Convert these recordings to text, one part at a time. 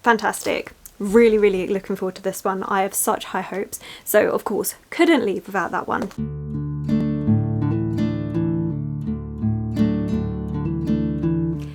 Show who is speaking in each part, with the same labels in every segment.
Speaker 1: fantastic. Really, really looking forward to this one. I have such high hopes. So of course, couldn't leave without that one.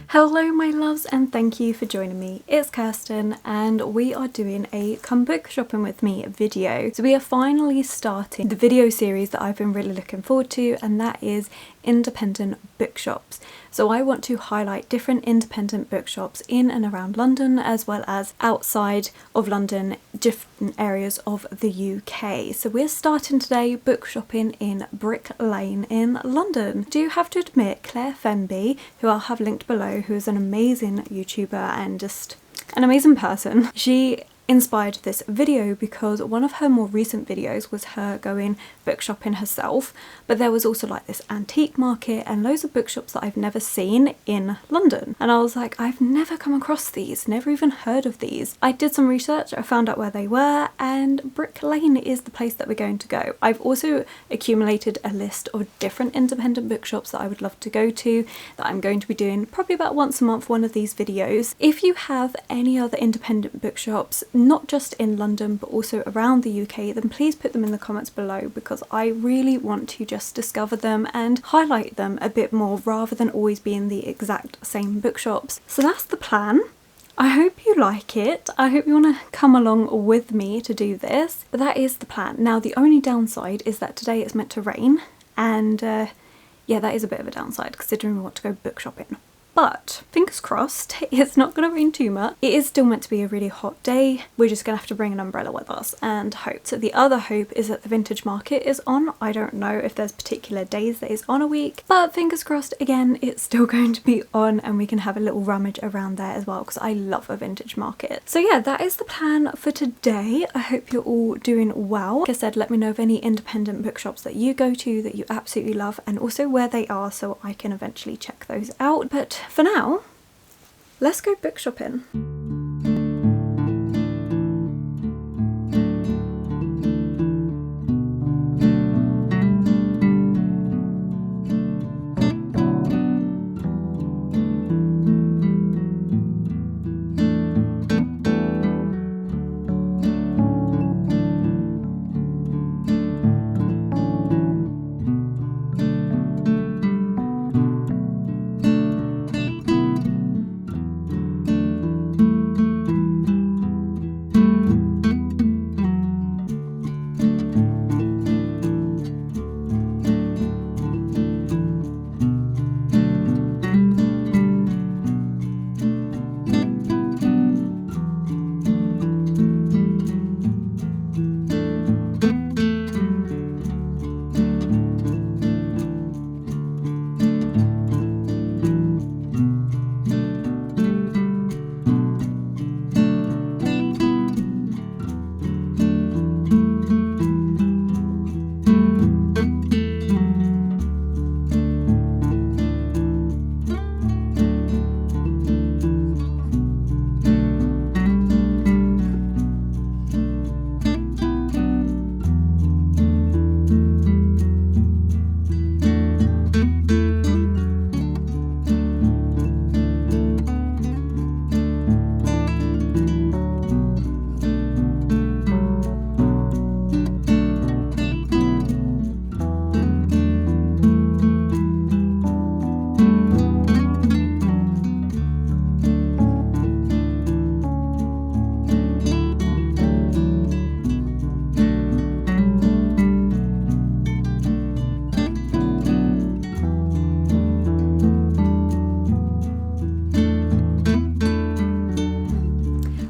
Speaker 1: Hello my loves, and thank you for joining me. It's Kirsten and we are doing a come book shopping with me video. So we are finally starting the video series that I've been really looking forward to, and that is independent bookshops. So I want to highlight different independent bookshops in and around London, as well as outside of London, different areas of the UK. So we're starting today book shopping in Brick Lane in London. I do have to admit, Claire Fenby, who I'll have linked below, who is an amazing YouTuber and just an amazing person, she inspired this video because one of her more recent videos was her going book shopping herself, but there was also like this antique market and loads of bookshops that I've never seen in London, and I was like, I've never come across these, never even heard of these. I did some research, I found out where they were, and Brick Lane is the place that we're going to go. I've also accumulated a list of different independent bookshops that I would love to go to, that I'm going to be doing probably about once a month, one of these videos. If you have any other independent bookshops, not just in London but also around the UK, then please put them in the comments below, because I really want to just discover them and highlight them a bit more rather than always being the exact same bookshops. So that's the plan. I hope you like it. I hope you want to come along with me to do this, but that is the plan. Now the only downside is that today it's meant to rain, and yeah, that is a bit of a downside considering we want to go book shopping. But fingers crossed, it's not going to rain too much. It is still meant to be a really hot day. We're just going to have to bring an umbrella with us and hope. So the other hope is that the vintage market is on. I don't know if there's particular days that is on a week, but fingers crossed again, it's still going to be on and we can have a little rummage around there as well, because I love a vintage market. So yeah, that is the plan for today. I hope you're all doing well. Like I said, let me know of any independent bookshops that you go to that you absolutely love, and also where they are so I can eventually check those out. But for now, let's go book shopping.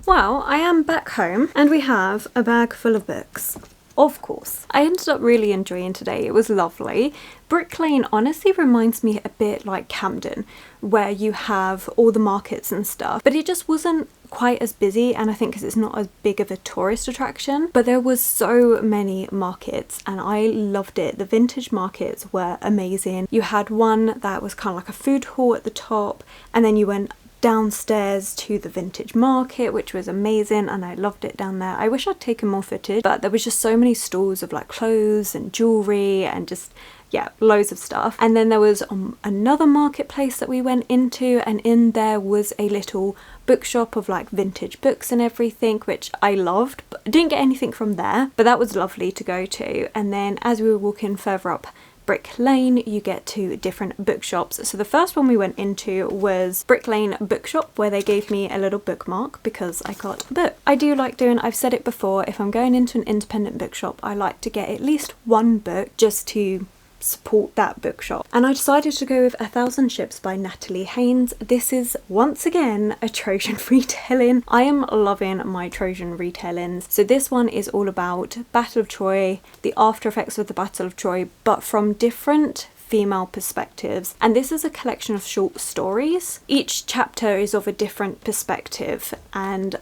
Speaker 1: Well, I am back home and we have a bag full of books. Of course. I ended up really enjoying today. It was lovely. Brick Lane honestly reminds me a bit like Camden, where you have all the markets and stuff, but it just wasn't quite as busy, and I think because it's not as big of a tourist attraction, but there was so many markets and I loved it. The vintage markets were amazing. You had one that was kind of like a food hall at the top, and then you went downstairs to the vintage market, which was amazing, and I loved it down there. I wish I'd taken more footage, but there was just so many stalls of like clothes and jewellery and just yeah, loads of stuff. And then there was another marketplace that we went into, and in there was a little bookshop of like vintage books and everything, which I loved. But I didn't get anything from there, but that was lovely to go to. And then as we were walking further up Brick Lane, you get to different bookshops. So the first one we went into was Brick Lane Bookshop, where they gave me a little bookmark because I got a book. I do like doing, I've said it before, if I'm going into an independent bookshop, I like to get at least one book just to support that bookshop. And I decided to go with 1,000 Ships by Natalie Haynes. This is once again a Trojan retelling. I am loving my Trojan retellings. So this one is all about Battle of Troy, the after effects of the Battle of Troy, but from different female perspectives. And this is a collection of short stories. Each chapter is of a different perspective, and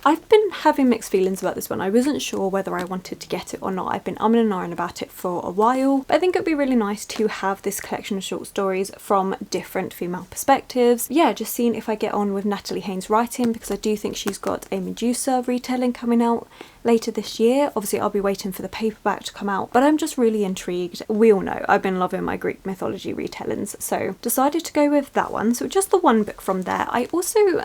Speaker 1: I've been having mixed feelings about this one. I wasn't sure whether I wanted to get it or not. I've been umming and ahhing about it for a while, but I think it'd be really nice to have this collection of short stories from different female perspectives. Yeah, just seeing if I get on with Natalie Haynes' writing, because I do think she's got a Medusa retelling coming out later this year. Obviously I'll be waiting for the paperback to come out, but I'm just really intrigued. We all know I've been loving my Greek mythology retellings, so decided to go with that one. So just the one book from there. I also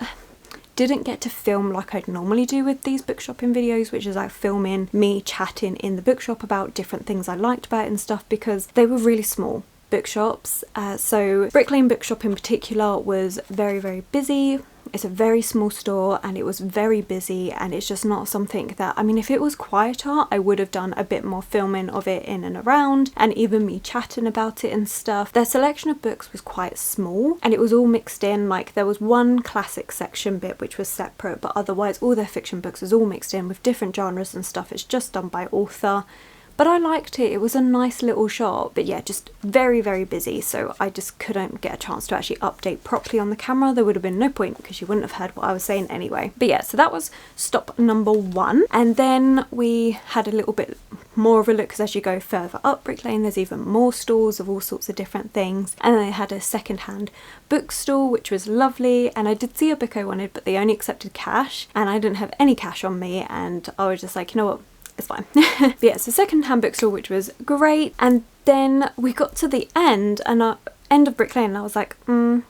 Speaker 1: didn't get to film like I'd normally do with these book shopping videos, which is like filming me chatting in the bookshop about different things I liked about it and stuff, because they were really small bookshops. So Brick Lane Bookshop in particular was very, very busy. It's a very small store and it was very busy, and it's just not something that, I mean, if it was quieter I would have done a bit more filming of it in and around, and even me chatting about it and stuff. Their selection of books was quite small and it was all mixed in. Like there was one classic section bit which was separate, but otherwise all their fiction books was all mixed in with different genres and stuff. It's just done by author. But I liked it. It was a nice little shop, but yeah, just very, very busy. So I just couldn't get a chance to actually update properly on the camera. There would have been no point because you wouldn't have heard what I was saying anyway. But yeah, so that was stop number one. And then we had a little bit more of a look, because as you go further up Brick Lane, there's even more stalls of all sorts of different things. And then they had a second-hand bookstall, which was lovely. And I did see a book I wanted, but they only accepted cash, and I didn't have any cash on me. And I was just like, you know what? It's fine. But yeah, it's a second-hand bookstore, which was great. And then we got to the end of Brick Lane, and I was like, I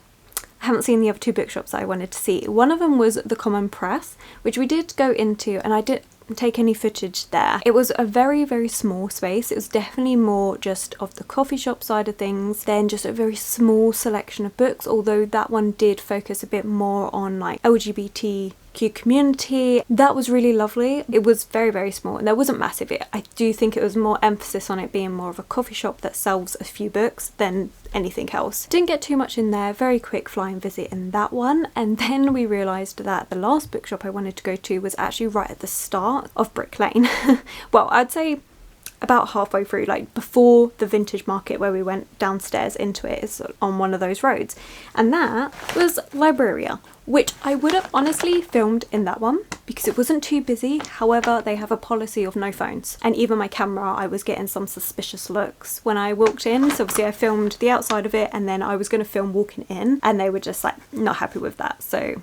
Speaker 1: haven't seen the other two bookshops that I wanted to see. One of them was the Common Press, which we did go into, and I didn't take any footage there. It was a very, very small space. It was definitely more just of the coffee shop side of things than just a very small selection of books, although that one did focus a bit more on like LGBTQ community. That was really lovely. It was very, very small and there wasn't massive. I do think it was more emphasis on it being more of a coffee shop that sells a few books than anything else. Didn't get too much in there. Very quick flying visit in that one. And then we realised that the last bookshop I wanted to go to was actually right at the start of Brick Lane. Well, I'd say about halfway through, like before the vintage market where we went downstairs into it, is on one of those roads. And that was Libraria, which I would have honestly filmed in that one because it wasn't too busy. However, they have a policy of no phones, and even my camera, I was getting some suspicious looks when I walked in. So obviously I filmed the outside of it, and then I was going to film walking in, and they were just like not happy with that, so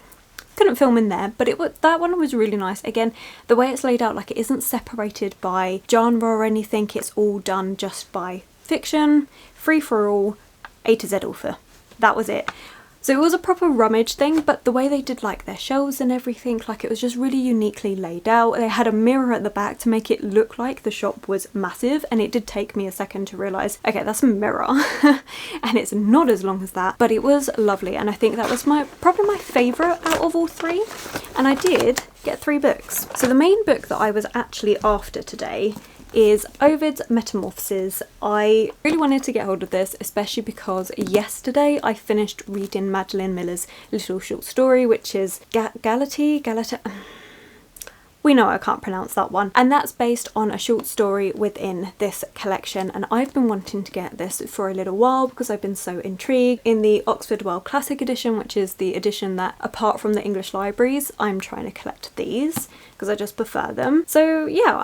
Speaker 1: couldn't film in there. But that one was really nice. Again, the way it's laid out, like it isn't separated by genre or anything. It's all done just by fiction, free for all, A to Z author. That was it. So it was a proper rummage thing, but the way they did like their shelves and everything, like it was just really uniquely laid out. They had a mirror at the back to make it look like the shop was massive, and it did take me a second to realise, okay, that's a mirror and it's not as long as that, but it was lovely. And I think that was probably my favourite out of all three, and I did get 3 books. So the main book that I was actually after today is Ovid's Metamorphoses. I really wanted to get hold of this, especially because yesterday I finished reading Madeline Miller's little short story, which is Galata. We know I can't pronounce that one, and that's based on a short story within this collection, and I've been wanting to get this for a little while because I've been so intrigued. In the Oxford World Classic edition, which is the edition that, apart from the English libraries, I'm trying to collect these because I just prefer them. So yeah,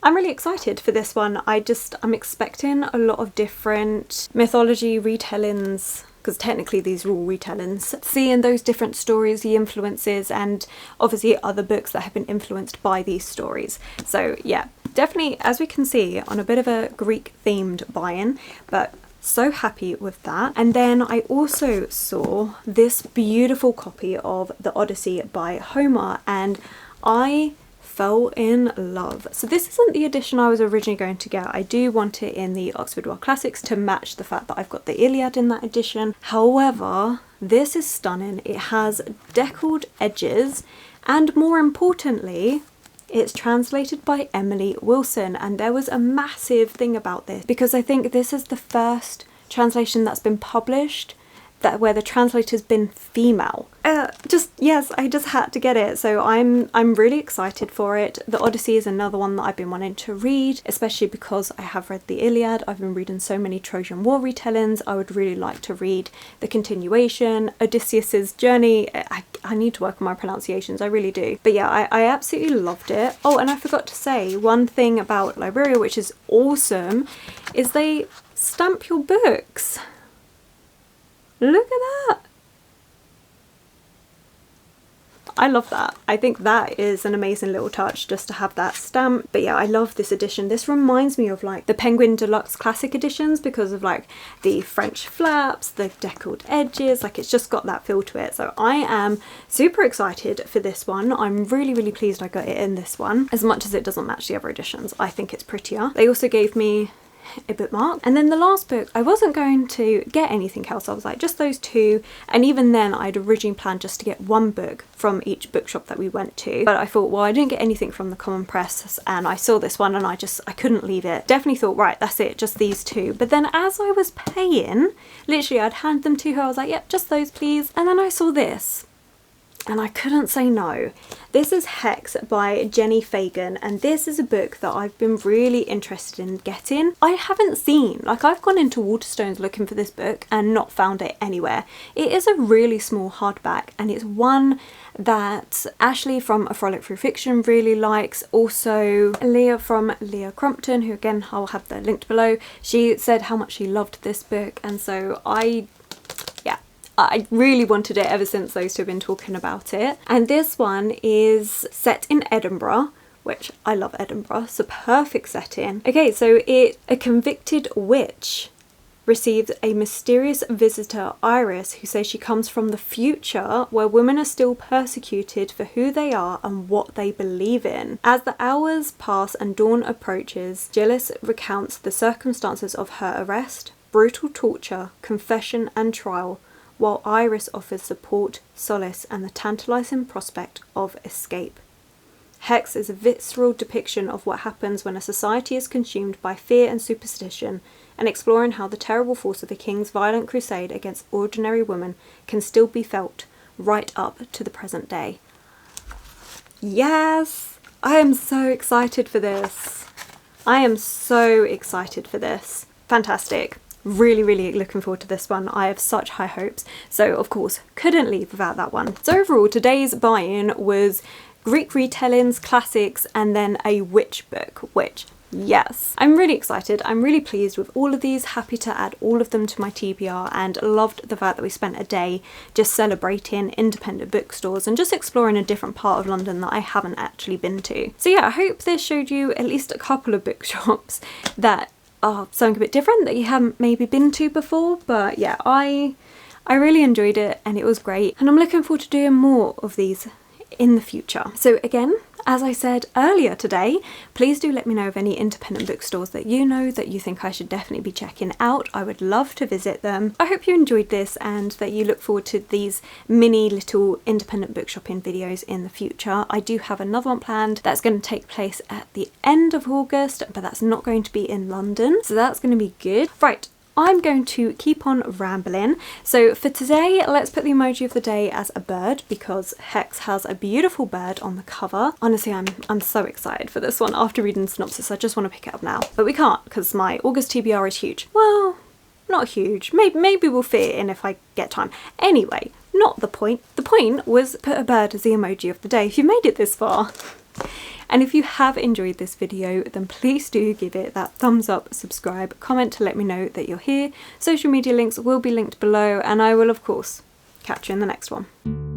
Speaker 1: I'm really excited for this one. I'm expecting a lot of different mythology retellings because technically these are all retellings, seeing those different stories, the influences, and obviously other books that have been influenced by these stories. So yeah, definitely, as we can see, on a bit of a Greek themed buy-in, but so happy with that. And then I also saw this beautiful copy of the Odyssey by Homer, and I fell in love. So this isn't the edition I was originally going to get. I do want it in the Oxford World Classics to match the fact that I've got the Iliad in that edition. However, this is stunning. It has deckled edges, and more importantly, it's translated by Emily Wilson, and there was a massive thing about this because I think this is the first translation that's been published where the translator's been female. Yes, I just had to get it, so I'm really excited for it. The Odyssey is another one that I've been wanting to read, especially because I have read the Iliad. I've been reading so many Trojan War retellings. I would really like to read the continuation, Odysseus's journey. I need to work on my pronunciations, I really do. But yeah, I absolutely loved it. Oh, and I forgot to say one thing about Libraria, which is awesome, is they stamp your books. Look at that. I love that. I think that is an amazing little touch just to have that stamp. But yeah, I love this edition. This reminds me of like the Penguin Deluxe Classic editions because of like the French flaps, the deckled edges, like it's just got that feel to it. So I am super excited for this one. I'm really pleased I got it in this one, as much as it doesn't match the other editions. I think it's prettier. They also gave me a bookmark, and then the last book, I wasn't going to get anything else. I was like, just those two, and even then I'd originally planned just to get one book from each bookshop that we went to, but I thought, well, I didn't get anything from the Common Press, and I saw this one and I couldn't leave it. Definitely thought, right, that's it, just these two. But then as I was paying, literally I'd hand them to her, I was like, yep, just those please, and then I saw this and I couldn't say no. This is Hex by Jenny Fagan, and this is a book that I've been really interested in getting. I haven't seen, like I've gone into Waterstones looking for this book and not found it anywhere. It is a really small hardback, and it's one that Ashley from A Frolic Through Fiction really likes. Also Leah from Leah Crumpton, who again I'll have the linked below, she said how much she loved this book, and so I really wanted it ever since those two have been talking about it. And this one is set in Edinburgh, which I love Edinburgh, it's a perfect setting. Okay, so a convicted witch receives a mysterious visitor, Iris, who says she comes from the future where women are still persecuted for who they are and what they believe in. As the hours pass and dawn approaches, Gillis recounts the circumstances of her arrest, brutal torture, confession and trial, while Iris offers support, solace, and the tantalising prospect of escape. Hex is a visceral depiction of what happens when a society is consumed by fear and superstition, and exploring how the terrible force of the king's violent crusade against ordinary women can still be felt right up to the present day. Yes! I am so excited for this. I am so excited for this. Fantastic. Really looking forward to this one. I have such high hopes, so of course couldn't leave without that one. So overall, today's buy-in was Greek retellings, classics, and then a witch book, which, yes, I'm really excited. I'm really pleased with all of these, happy to add all of them to my TBR, and loved the fact that we spent a day just celebrating independent bookstores and just exploring a different part of London that I haven't actually been to. So yeah, I hope this showed you at least a couple of bookshops that are something a bit different that you haven't maybe been to before. But yeah, I really enjoyed it and it was great, and I'm looking forward to doing more of these in the future. So again, as I said earlier today, please do let me know of any independent bookstores that you know that you think I should definitely be checking out. I would love to visit them. I hope you enjoyed this and that you look forward to these mini little independent book shopping videos in the future. I do have another one planned that's going to take place at the end of August, but that's not going to be in London, so that's going to be good. Right, I'm going to keep on rambling. So for today, let's put the emoji of the day as a bird, because Hex has a beautiful bird on the cover. Honestly, I'm so excited for this one. After reading the synopsis, I just want to pick it up now. But we can't, because my August TBR is huge. Well, not huge. Maybe we'll fit it in if I get time. Anyway, not the point. The point was put a bird as the emoji of the day if you made it this far. And if you have enjoyed this video, then please do give it that thumbs up, subscribe, comment to let me know that you're here. Social media links will be linked below, and I will of course catch you in the next one.